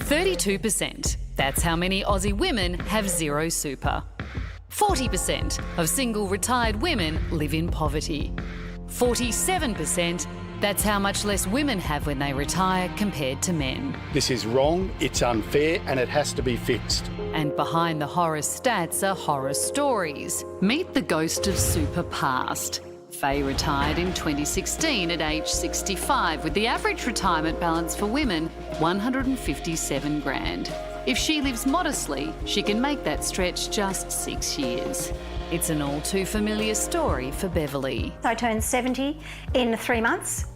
32%. That's how many Aussie women have zero super. 40% of single retired women live in poverty. 47%. That's how much less women have when they retire compared to men. This is wrong, it's unfair, and it has to be fixed. And behind the horror stats are horror stories. Meet the ghost of super past. Faye retired in 2016 at age 65 with the average retirement balance for women $157 grand. If she lives modestly, she can make that stretch just 6 years. It's an all too familiar story for Beverly. I turned 70 in 3 months.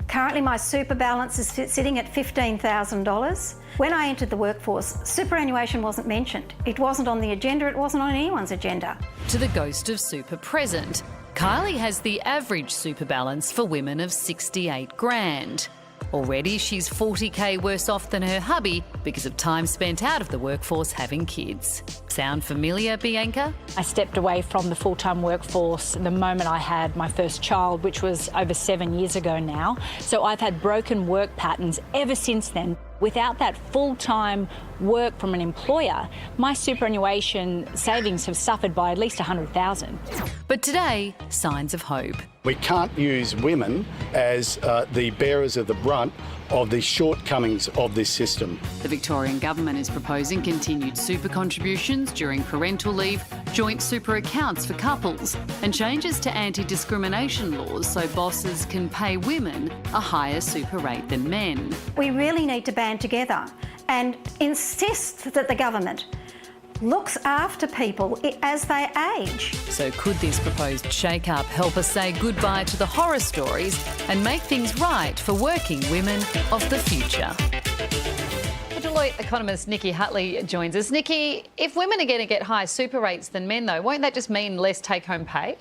Currently my super balance is sitting at $15,000. When I entered the workforce, superannuation wasn't mentioned. It wasn't on the agenda, it wasn't on anyone's agenda. To the ghost of super present, Kylie has the average super balance for women of 68 grand. Already she's 40k worse off than her hubby because of time spent out of the workforce having kids. Sound familiar, Bianca? I stepped away from the full-time workforce the moment I had my first child, which was over 7 years ago now. So I've had broken work patterns ever since then. Without that full-time work from an employer, my superannuation savings have suffered by at least $100,000. But today, signs of hope. We can't use women as the bearers of the brunt of the shortcomings of this system. The Victorian Government is proposing continued super contributions during parental leave, joint super accounts for couples, and changes to anti-discrimination laws so bosses can pay women a higher super rate than men. We really need to band together and insist that the government looks after people as they age. So could this proposed shake-up help us say goodbye to the horror stories and make things right for working women of the future? Deloitte economist Nikki Hutley joins us. Nikki, if women are going to get higher super rates than men, though, won't that just mean less take-home pay?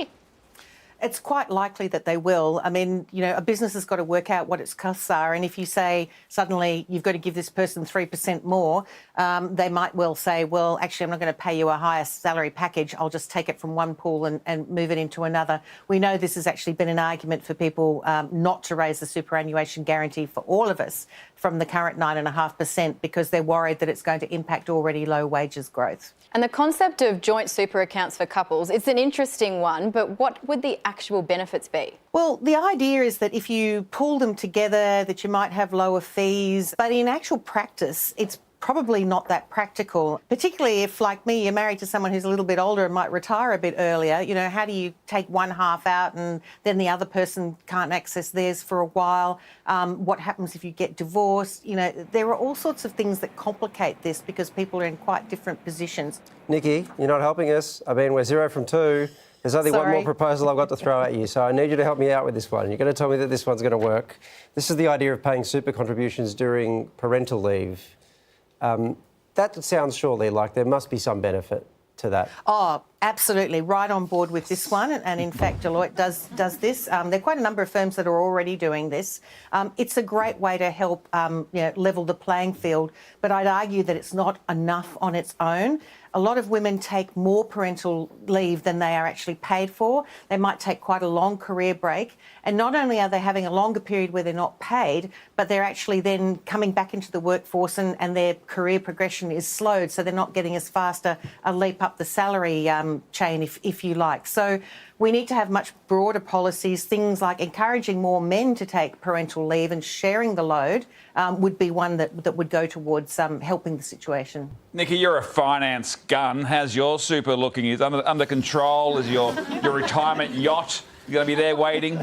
It's quite likely that they will. I mean, you know, a business has got to work out what its costs are, and if you say suddenly you've got to give this person 3% more, they might well say, well, actually, I'm not going to pay you a higher salary package. I'll just take it from one pool and move it into another. We know this has actually been an argument for people not to raise the superannuation guarantee for all of us from the current 9.5% because they're worried that it's going to impact already low wages growth. And the concept of joint super accounts for couples, it's an interesting one, but what would the actual benefits be? Well, the idea is that if you pool them together, that you might have lower fees, but in actual practice, it's probably not that practical, particularly if, like me, you're married to someone who's a little bit older and might retire a bit earlier. You know, how do you take one half out and then the other person can't access theirs for a while? What happens if you get divorced? You know, there are all sorts of things that complicate this because people are in quite different positions. Nikki, you're not helping us. I mean, we're 0 from 2. There's only one more proposal I've got to throw at you, so I need you to help me out with this one. You're going to tell me that this one's going to work. This is the idea of paying super contributions during parental leave. That sounds surely like there must be some benefit to that. Oh, absolutely. Right on board with this one. And in fact, Deloitte does this. There are quite a number of firms that are already doing this. It's a great way to help level the playing field. But I'd argue that it's not enough on its own. A lot of women take more parental leave than they are actually paid for. They might take quite a long career break. And not only are they having a longer period where they're not paid, but they're actually then coming back into the workforce and their career progression is slowed. So they're not getting as fast a leap up the salary chain, if you like. So we need to have much broader policies. Things like encouraging more men to take parental leave and sharing the load would be one that would go towards helping the situation. Nikki, you're a finance gun. How's your super looking? Is it under control? Is your retirement yacht going to be there waiting?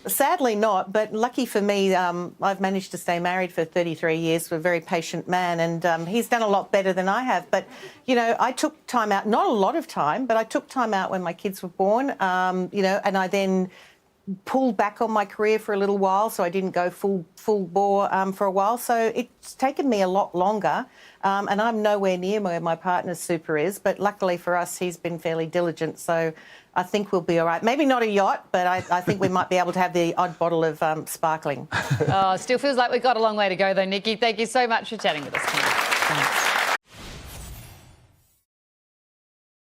Sadly not, but lucky for me, I've managed to stay married for 33 years to a very patient man, and he's done a lot better than I have. But, you know, I took time out, not a lot of time, but I took time out when my kids were born, and I then pulled back on my career for a little while, so I didn't go full bore for a while. So it's taken me a lot longer, and I'm nowhere near where my partner's super is. But luckily for us, he's been fairly diligent, so I think we'll be all right. Maybe not a yacht, but I think we might be able to have the odd bottle of sparkling. Still feels like we've got a long way to go, though, Nikki. Thank you so much for chatting with us tonight. Thanks.